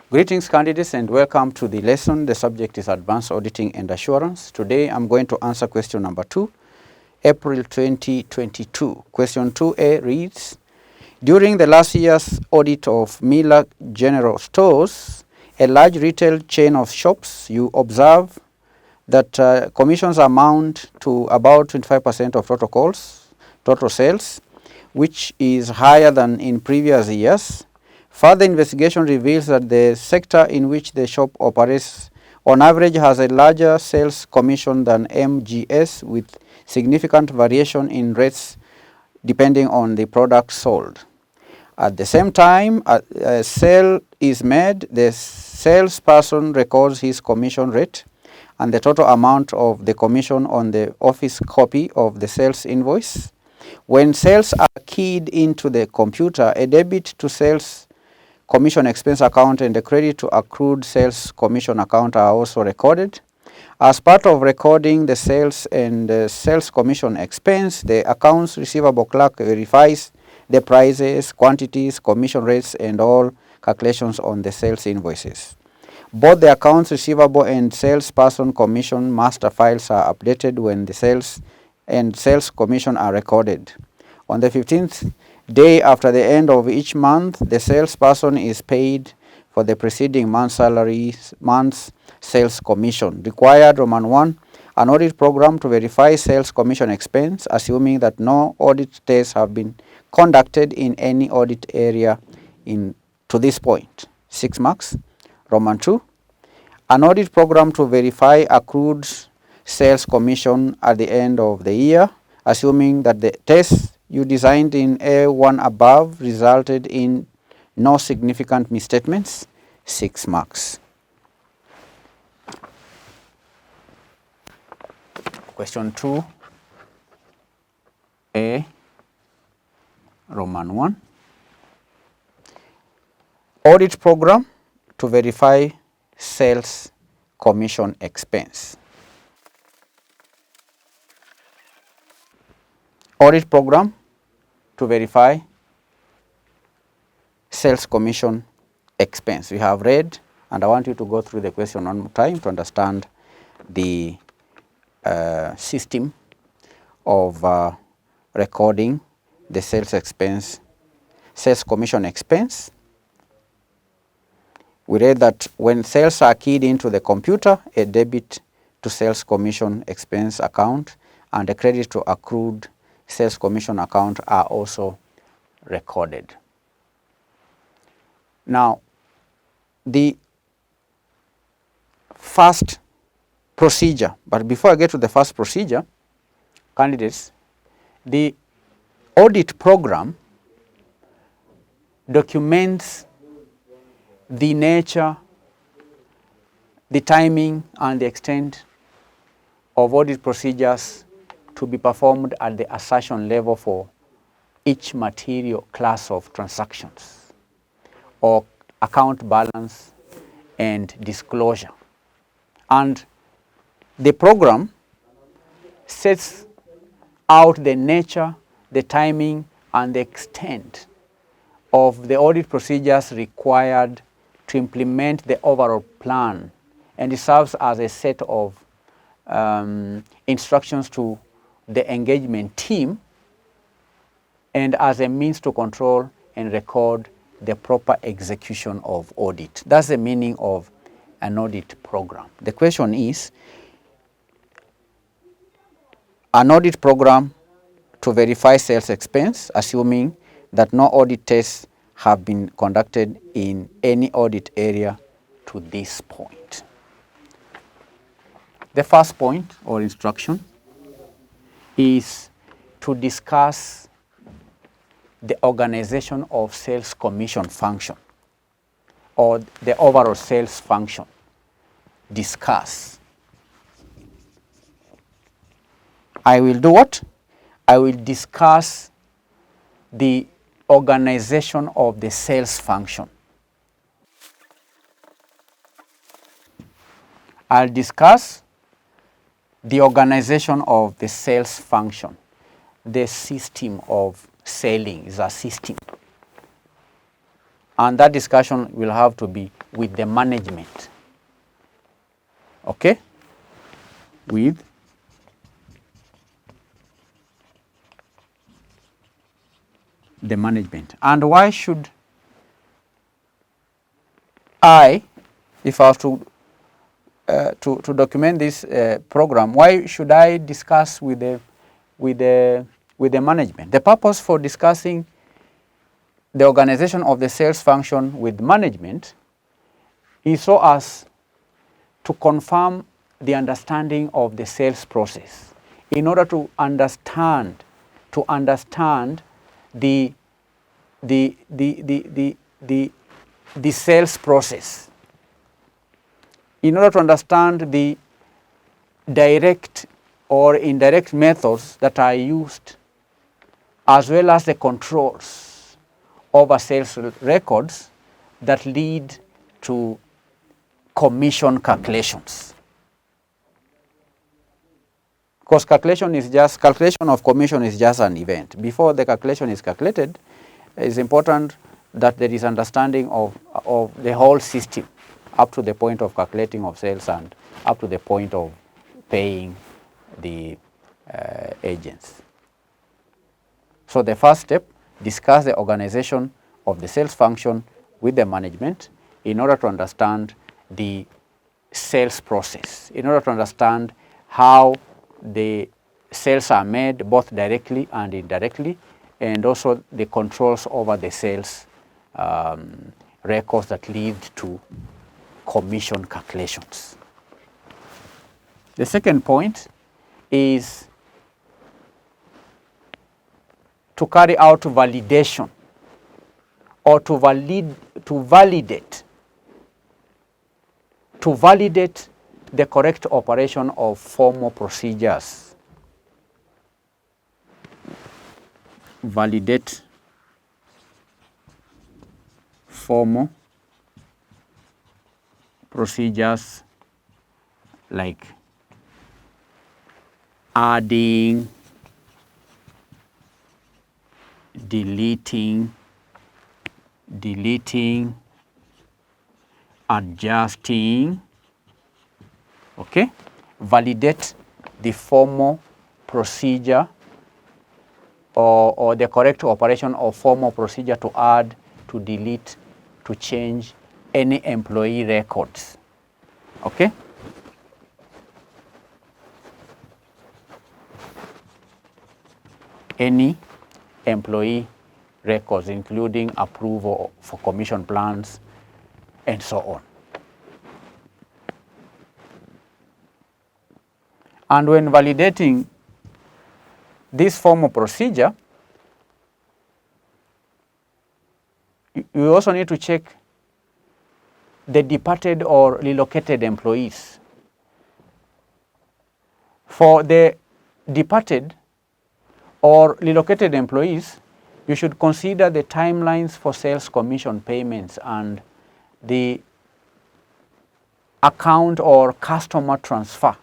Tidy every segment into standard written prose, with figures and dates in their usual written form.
Greetings candidates and welcome to the lesson. The subject is Advanced Auditing and Assurance. Today I'm going to answer question number 2, April 2022. Question 2A reads, during the last year's audit of Miller General Stores, a large retail chain of shops, you observe that commissions amount to about 25% of total sales, which is higher than in previous years. Further investigation reveals that the sector in which the shop operates on average has a larger sales commission than MGS, with significant variation in rates depending on the product sold. At the same time, a sale is made, the salesperson records his commission rate and the total amount of the commission on the office copy of the sales invoice. When sales are keyed into the computer, a debit to sales commission expense account and the credit to accrued sales commission account are also recorded. As part of recording the sales and the sales commission expense, the accounts receivable clerk verifies the prices, quantities, commission rates, and all calculations on the sales invoices. Both the accounts receivable and salesperson commission master files are updated when the sales and sales commission are recorded. On the 15th day after the end of each month, the salesperson is paid for the preceding month's sales commission. Required Roman 1, an audit program to verify sales commission expense, assuming that no audit tests have been conducted in any audit area to this point. 6 marks. Roman 2, an audit program to verify accrued sales commission at the end of the year, assuming that the tests you designed in A1 above resulted in no significant misstatements. 6 marks. Question 2A, Roman 1. Audit program to verify sales commission expense. Audit program to verify sales commission expense. We have read, and I want you to go through the question one more time to understand the system of recording the sales commission expense. We read that when sales are keyed into the computer, a debit to sales commission expense account and a credit to accrued sales commission account are also recorded. Now, the first procedure, but before I get to the first procedure, candidates, the audit program documents the nature, the timing, and the extent of audit procedures to be performed at the assertion level for each material class of transactions or account balance and disclosure. And the program sets out the nature, the timing, and the extent of the audit procedures required to implement the overall plan, and it serves as a set of instructions to the engagement team and as a means to control and record the proper execution of audit. That's the meaning of an audit program. The question is, an audit program to verify sales expense, assuming that no audit tests have been conducted in any audit area to this point. The first point or instruction is to discuss the organization of sales commission function or the overall sales function. Discuss. I will do what? I will discuss the organization of the sales function. I'll discuss the organization of the sales function. The system of selling is a system. and that discussion will have to be with the management. Okay? With the management. And why should I, if I have to document this program, why should I discuss with the management? The purpose for discussing the organization of the sales function with management is so as to confirm the understanding of the sales process, in order to understand the sales process, in order to understand the direct or indirect methods that are used, as well as the controls over sales records that lead to commission calculations. Because calculation of commission is just an event. Before the calculation is calculated, it's important that there is understanding of the whole system, up to the point of calculating of sales and up to the point of paying the agents. So the first step, discuss the organization of the sales function with the management in order to understand the sales process, in order to understand how the sales are made both directly and indirectly, and also the controls over the sales records that lead to commission calculations. The second point is to carry out validation or to validate the correct operation of formal procedures. Validate formal procedures like adding, deleting, adjusting. Okay? Validate the formal procedure or the correct operation of formal procedure to add, to delete, to change any employee records. Okay? Any employee records, including approval for commission plans and so on. And when validating this formal procedure, you also need to check the departed or relocated employees. For the departed or relocated employees, you should consider the timelines for sales commission payments and the account or customer transfer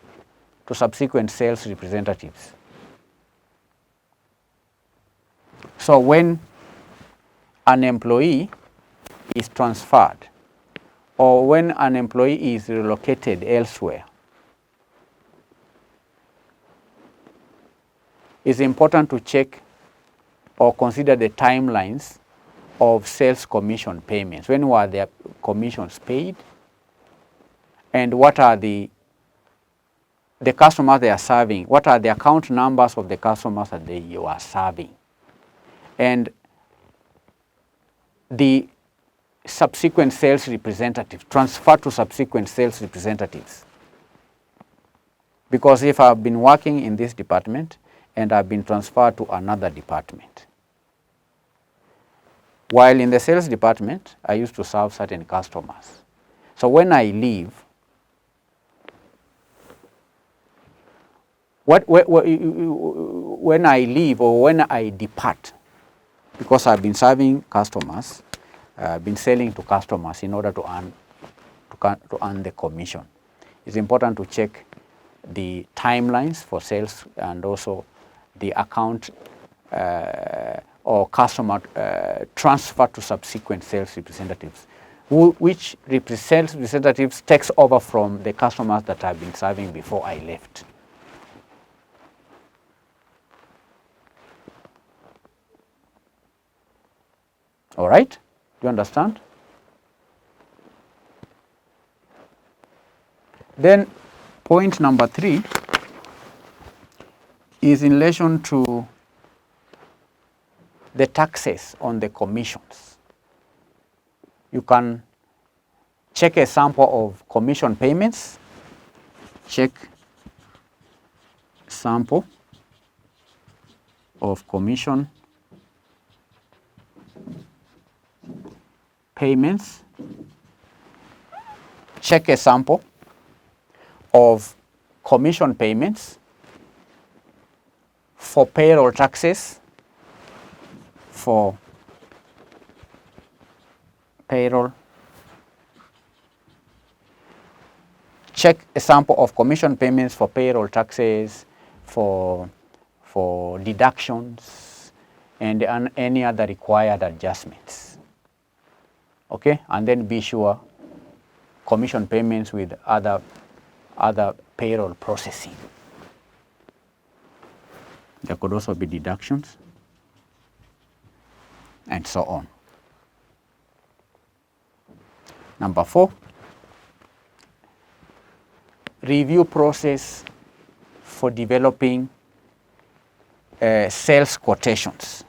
to subsequent sales representatives. So when an employee is transferred or when an employee is relocated elsewhere, it's important to check or consider the timelines of sales commission payments. When were their commissions paid? And what are the customers they are serving? What are the account numbers of the customers that you are serving? And the subsequent sales representatives, transfer to subsequent sales representatives. Because if I've been working in this department and I've been transferred to another department, while in the sales department, I used to serve certain customers. So when I leave, when I leave or when I depart, because I've been serving customers, I've been selling to customers in order to earn the commission. It's important to check the timelines for sales and also the account or customer transfer to subsequent sales representatives, which sales representatives takes over from the customers that I've been serving before I left. All right? Do you understand? Then point number 3 is in relation to the taxes on the commissions. You can check a sample of commission payments. Check sample of commission payments. Check a sample of commission payments for payroll taxes, for payroll. Check a sample of commission payments for payroll taxes, for deductions, and any other required adjustments. Okay, and then be sure commission payments with other payroll processing. There could also be deductions and so on. Number 4, review process for developing sales quotations.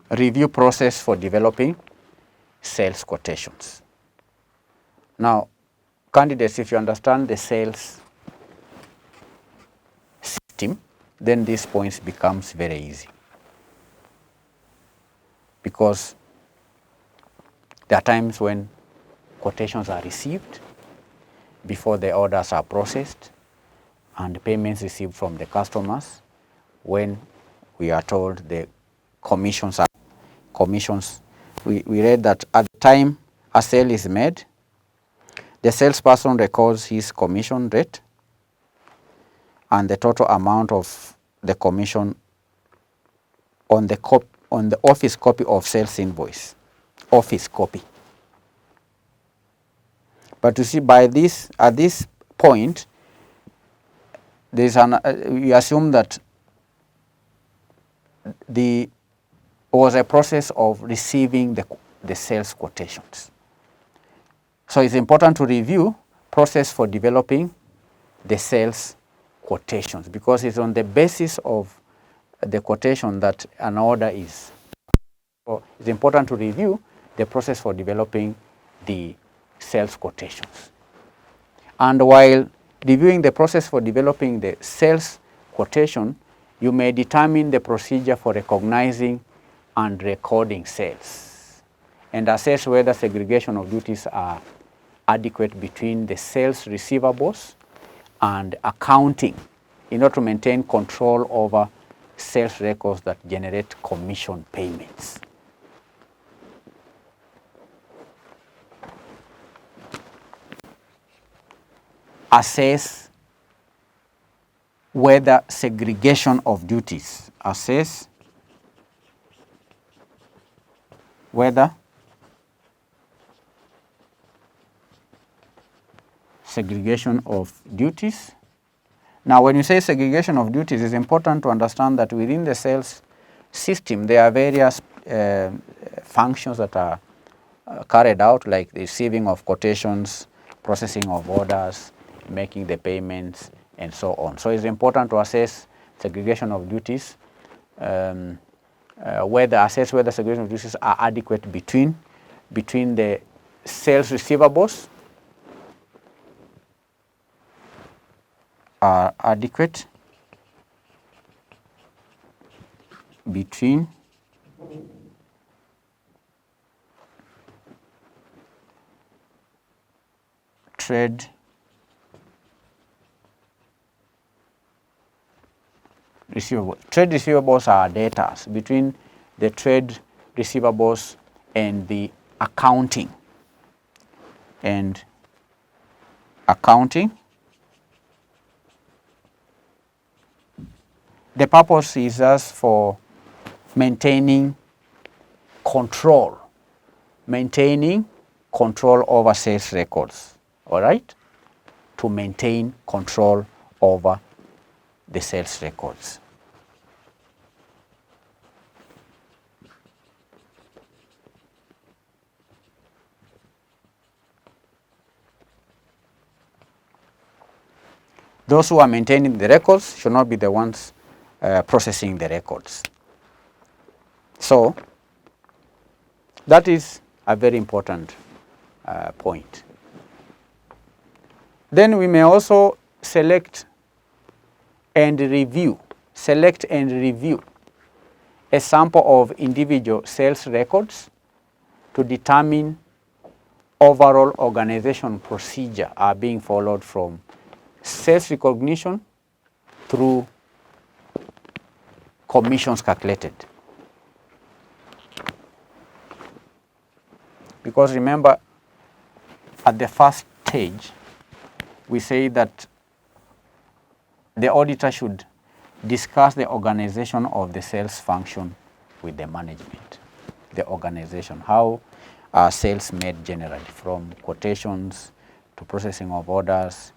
Review process for developing sales quotations. Now, candidates, if you understand the sales system, then these points becomes very easy, because there are times when quotations are received before the orders are processed and payments received from the customers when we are told the commissions. We read that at the time a sale is made, the salesperson records his commission rate and the total amount of the commission on the office copy of sales invoice. Office copy. But you see, at this point, we assume that there was a process of receiving the sales quotations. So it's important to review process for developing the sales quotations, because it's on the basis of the quotation that an order is. So it's important to review the process for developing the sales quotations. And while reviewing the process for developing the sales quotation, you may determine the procedure for recognizing and recording sales, and assess whether segregation of duties are adequate between the sales receivables and accounting in order to maintain control over sales records that generate commission payments. Assess whether segregation of duties. Assess whether segregation of duties. Now, when you say segregation of duties, it's important to understand that within the sales system, there are various functions that are carried out, like the receiving of quotations, processing of orders, making the payments, and so on. So it's important to assess segregation of duties, whether segregation of duties are adequate between the sales receivables, are adequate between trade receivables. Trade receivables are debtors, between the trade receivables and the accounting. And accounting, the purpose is just for maintaining control over sales records, all right? To maintain control over the sales records. Those who are maintaining the records should not be the ones processing the records. So that is a very important point. Then we may also select and review a sample of individual sales records to determine overall organization procedure are being followed from sales recognition through commissions calculated. Because remember, at the first stage, we say that the auditor should discuss the organization of the sales function with the management. The organization, how are sales made generally, from quotations to processing of orders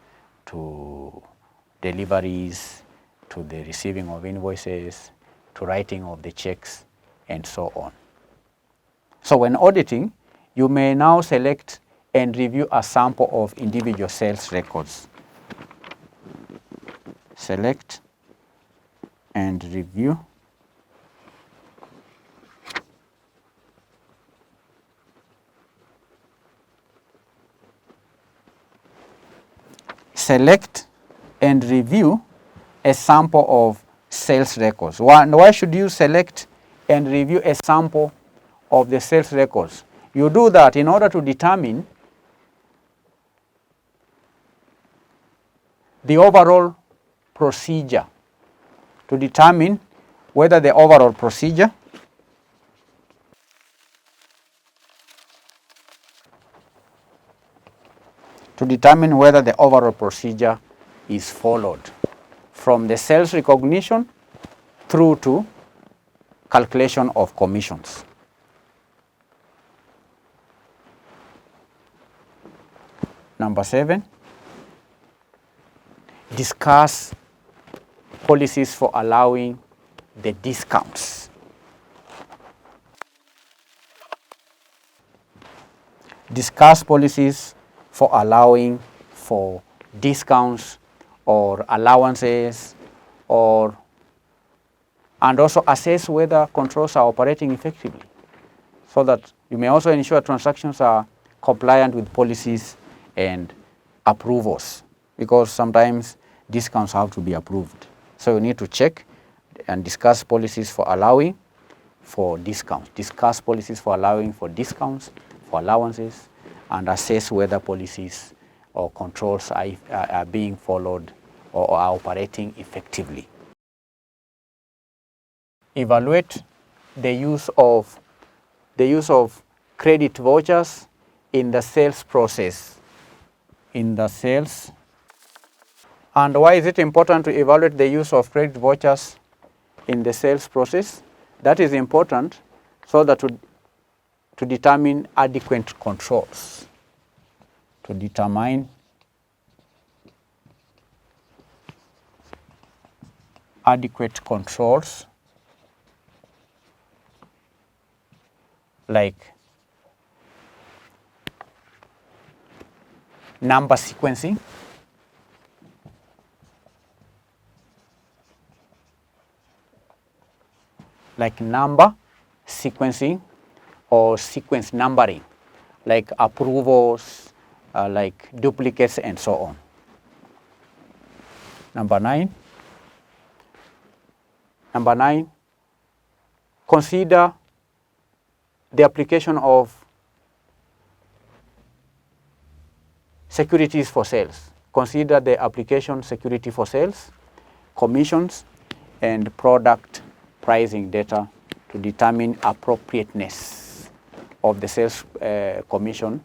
to deliveries to the receiving of invoices to writing of the checks and so on. So when auditing, you may now select and review a sample of individual sales records. Select and review a sample of sales records. Why should you select and review a sample of the sales records? You do that in order to determine the overall procedure, to determine whether the overall procedure is followed from the sales recognition through to calculation of commissions. Number 7, discuss policies for allowing the discounts. Discuss policies for allowing for discounts or allowances, and also assess whether controls are operating effectively, so that you may also ensure transactions are compliant with policies and approvals, because sometimes discounts have to be approved. So you need to check and discuss policies for allowing for discounts. Discuss policies for allowing for discounts, for allowances, and assess whether policies or controls are being followed or are operating effectively. Evaluate the use of credit vouchers in the sales process. And why is it important to evaluate the use of credit vouchers in the sales process? That is important so that to determine adequate controls. To determine adequate controls like number sequencing, or sequence numbering, like approvals, like duplicates and so on. Number 9, consider the application of securities for sales. Consider the application security for sales, commissions, and product pricing data to determine appropriateness of the sales commission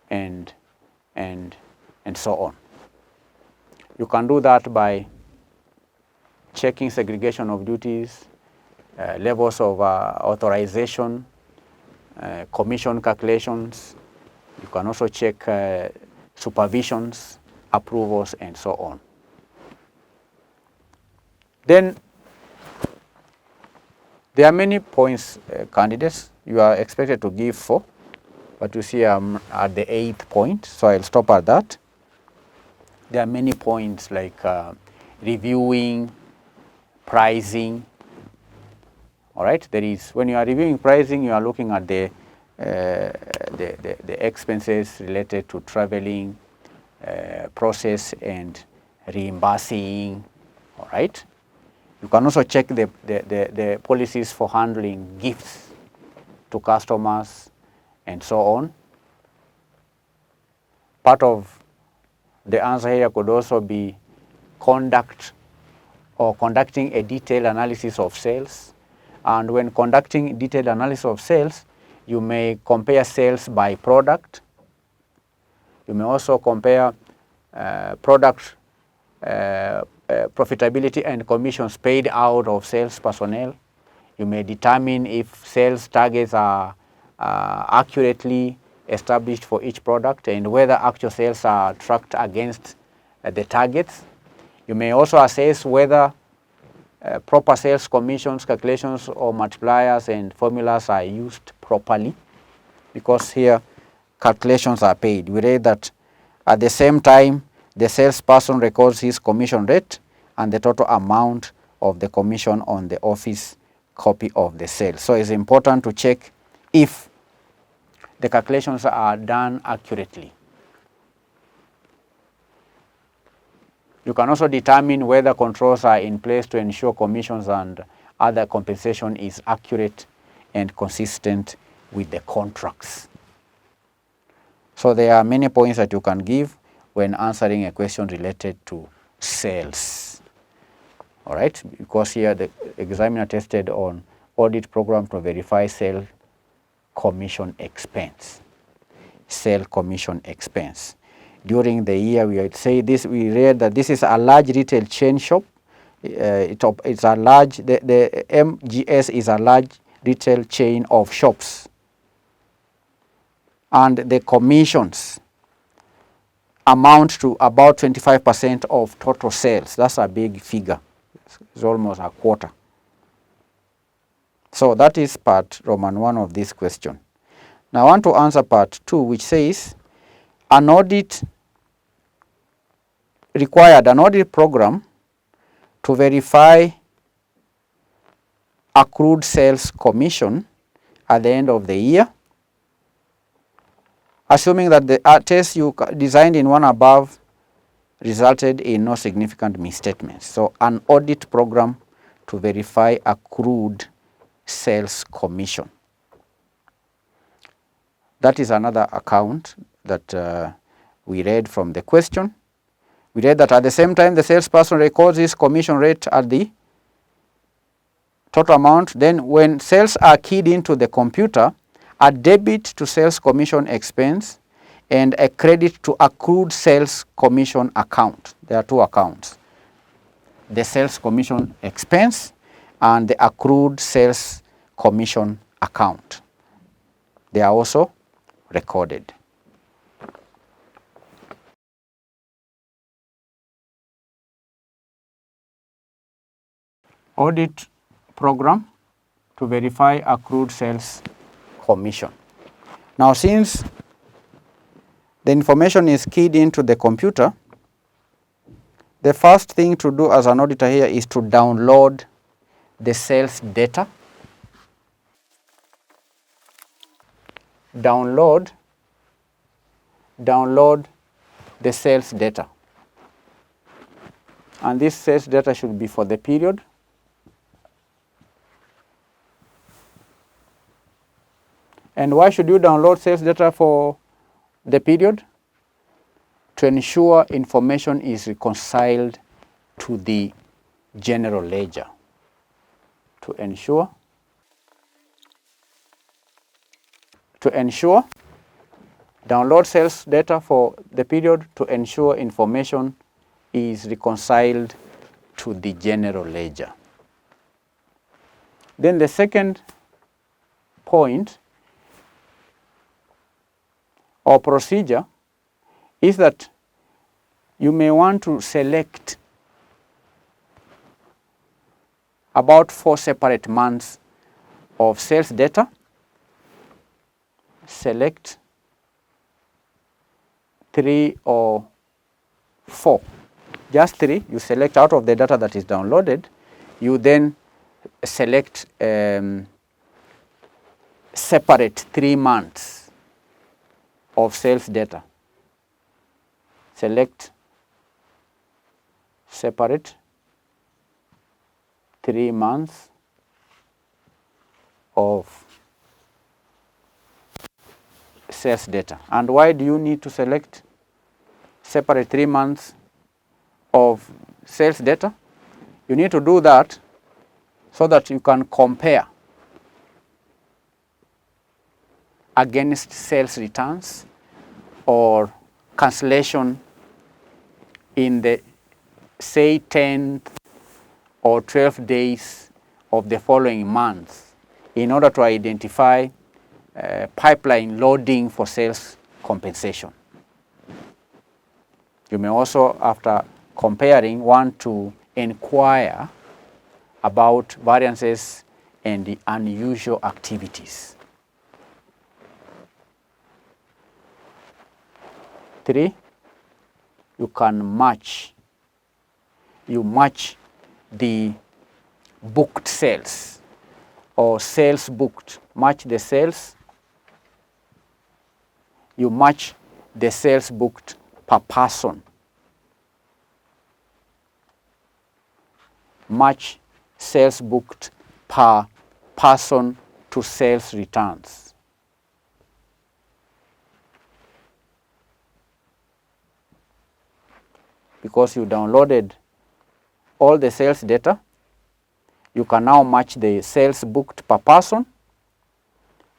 and so on. You can do that by checking segregation of duties, levels of authorization, commission calculations. You can also check supervisions, approvals, and so on. Then there are many points, candidates. You are expected to give 4, but you see I'm at the 8th point, so I'll stop at that. There are many points like reviewing, pricing. All right, there is, when you are reviewing pricing, you are looking at the expenses related to traveling, process and reimbursing. All right. You can also check the policies for handling gifts to customers and so on. Part of the answer here could also be conducting a detailed analysis of sales. And when conducting detailed analysis of sales, you may compare sales by product. You may also compare product profitability and commissions paid out of sales personnel. You may determine if sales targets are accurately established for each product and whether actual sales are tracked against the targets. You may also assess whether proper sales commissions, calculations or multipliers and formulas are used properly, because here calculations are paid. We read that at the same time the salesperson records his commission rate and the total amount of the commission on the office copy of the sale. So it's important to check if the calculations are done accurately. You can also determine whether controls are in place to ensure commissions and other compensation is accurate and consistent with the contracts. So there are many points that you can give when answering a question related to sales. All right, because here the examiner tested on audit program to verify sale commission expense. Sale commission expense. During the year, we would say this. We read that this is a large retail chain shop. It's a large. The MGS is a large retail chain of shops, and the commissions amount to about 25% of total sales. That's a big figure. It's almost a quarter. So that is part Roman 1 of this question. Now I want to answer part 2, which says an audit required an audit program to verify accrued sales commission at the end of the year, assuming that the test you designed in one above resulted in no significant misstatements. So an audit program to verify accrued sales commission. That is another account that we read from the question. We read that at the same time the salesperson records his commission rate at the total amount. Then when sales are keyed into the computer, a debit to sales commission expense and a credit to accrued sales commission account. There are 2 accounts. The sales commission expense and the accrued sales commission account. They are also recorded. Audit program to verify accrued sales commission. Now, since the information is keyed into the computer, the first thing to do as an auditor here is to download the sales data. Download the sales data. And this sales data should be for the period. And why should you download sales data for the period? To ensure information is reconciled to the general ledger. To ensure to ensure, download sales data for the period to ensure information is reconciled to the general ledger. Then the second point or procedure is that you may want to select about 4 separate months of sales data. Select 3 or 4, just 3. You select out of the data that is downloaded. You then select separate 3 months of sales data. Select separate 3 months of sales data. And why do you need to select separate 3 months of sales data? You need to do that so that you can compare against sales returns or cancellation in the, say, 10th or 12 days of the following month in order to identify pipeline loading for sales compensation. You may also, after comparing, want to inquire about variances and the unusual activities. 3, you can match. You match the booked sales or sales booked. Match the sales. You match the sales booked per person. Match sales booked per person to sales returns. Because you downloaded all the sales data, you can now match the sales booked per person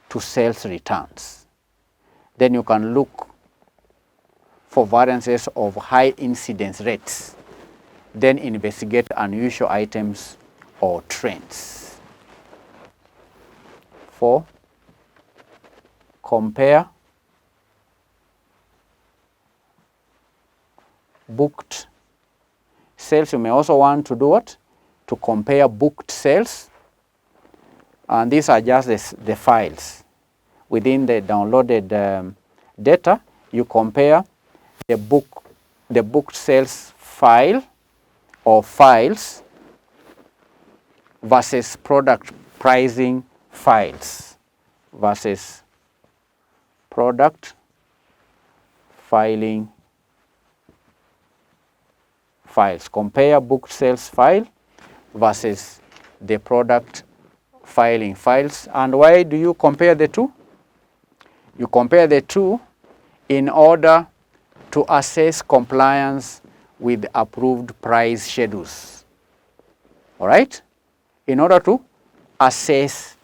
to sales returns. Then you can look for variances of high incidence rates. Then investigate unusual items or trends. 4, compare booked sales. You may also want to do what? To compare booked sales. And these are just the files. Within the downloaded data, you compare the booked sales file or files versus product pricing files versus product filing files. Compare booked sales file versus the product filing files. And why do you compare the two? You compare the two in order to assess compliance with approved price schedules. All right? In order to assess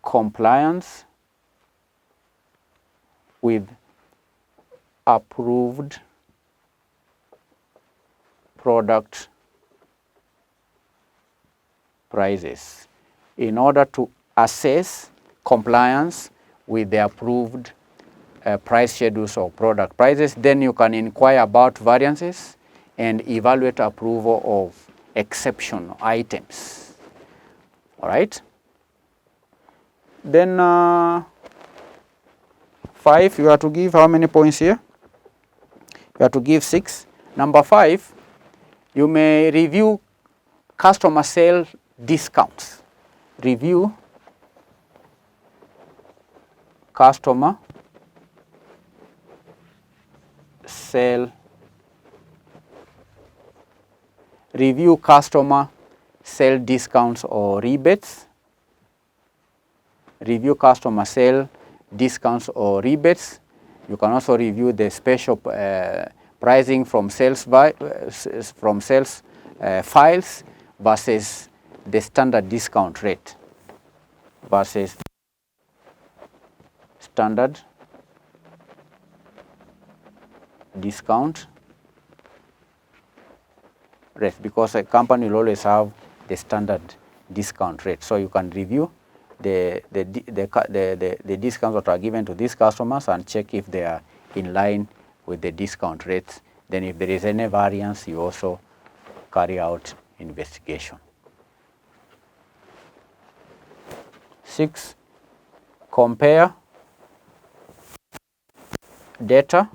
compliance with approved product prices. In order to assess compliance with the approved price schedules or product prices, then you can inquire about variances and evaluate approval of exception items. All right? Then 5, you have to give how many points here? You have to give 6. Number 5, you may review customer sale discounts. Review customer sale. Review customer sale discounts or rebates. Review customer sale discounts or rebates. You can also review the special pricing from sales files versus the standard discount rate versus standard discount rate, because a company will always have the standard discount rate. So you can review the discounts that are given to these customers and check if they are in line with the discount rates. Then if there is any variance, you also carry out investigation. 6, compare data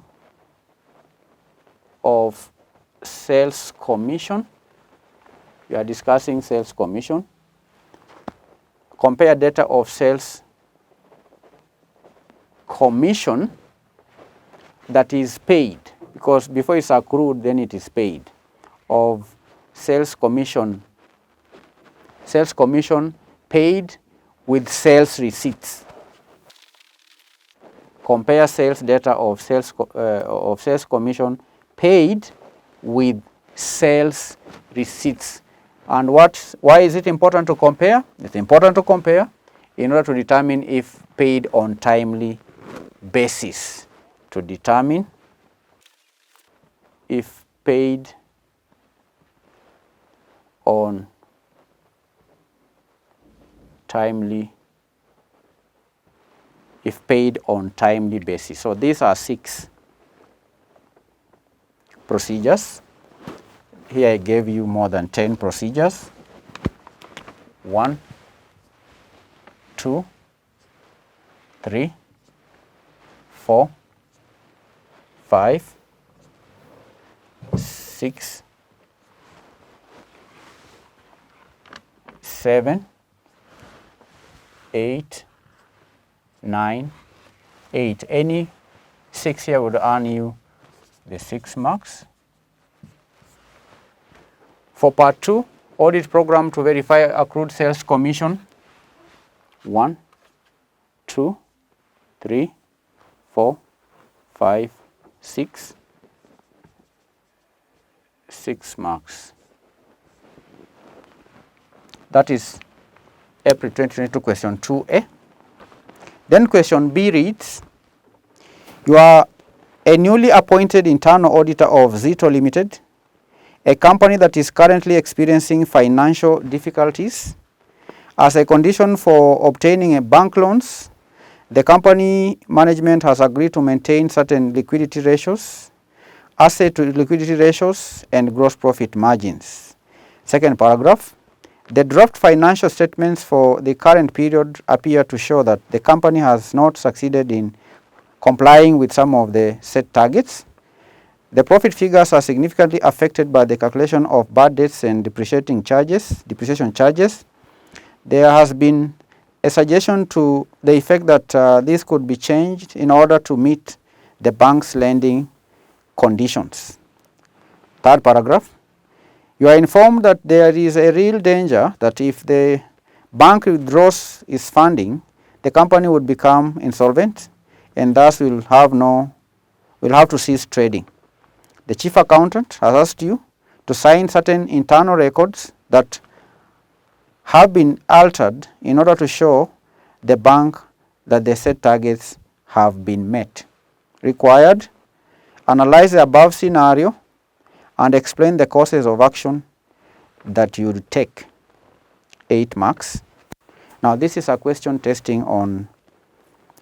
of sales commission. We are discussing sales commission. Compare data of sales commission that is paid, because before it's accrued, then it is paid, of sales commission paid with sales receipts. Compare sales data of sales commission paid with sales receipts. And why is it important to compare? It's important to compare in order to determine if paid on timely basis. To determine if paid on timely basis. So these are 6 procedures. Here I gave you more than 10 procedures. 1, 2, 3, 4, 5, 6, 7, 8, 9, 8. Any 6 here would earn you the 6 marks. For part 2, audit program to verify accrued sales commission. 1, 2, 3, 4, 5, 6. 6 marks. That is April 2022 question 2A. Then question B reads, you are a newly appointed internal auditor of Zito Limited, a company that is currently experiencing financial difficulties. As a condition for obtaining a bank loans, the company management has agreed to maintain certain liquidity ratios, asset to liquidity ratios, and gross profit margins. Second paragraph, the draft financial statements for the current period appear to show that the company has not succeeded in complying with some of the set targets. The profit figures are significantly affected by the calculation of bad debts and depreciation charges. There has been a suggestion to the effect that this could be changed in order to meet the bank's lending conditions. Third paragraph, you are informed that there is a real danger that if the bank withdraws its funding, the company would become insolvent and thus will have to cease trading. The chief accountant has asked you to sign certain internal records that have been altered in order to show the bank that the set targets have been met. Required, analyze the above scenario and explain the courses of action that you would take. 8 marks. Now this is a question testing on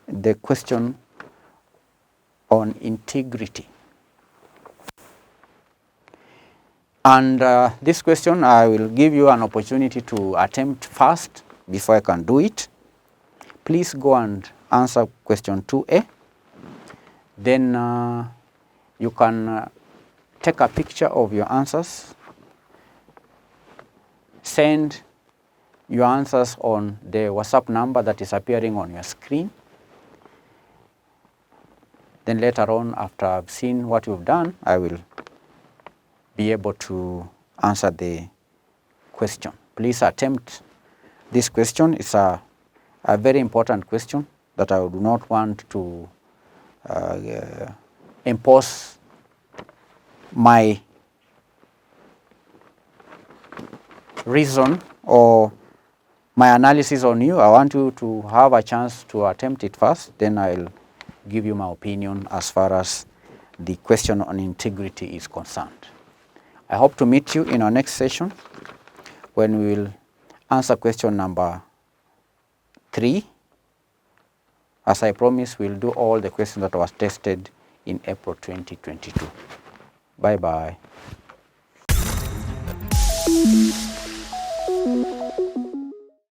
the question on integrity. And this question I will give you an opportunity to attempt first before I can do it. Please go and answer question 2A. Then you can take a picture of your answers, send your answers on the WhatsApp number that is appearing on your screen. Then later on, after I've seen what you've done, I will be able to answer the question. Please attempt this question. It's a very important question that I would not want to impose my reason or my analysis on you. I want you to have a chance to attempt it first, then I'll give you my opinion as far as the question on integrity is concerned. I hope to meet you in our next session when we will answer question number 3. As I promised, we'll do all the questions that was tested in April 2022. Bye-bye.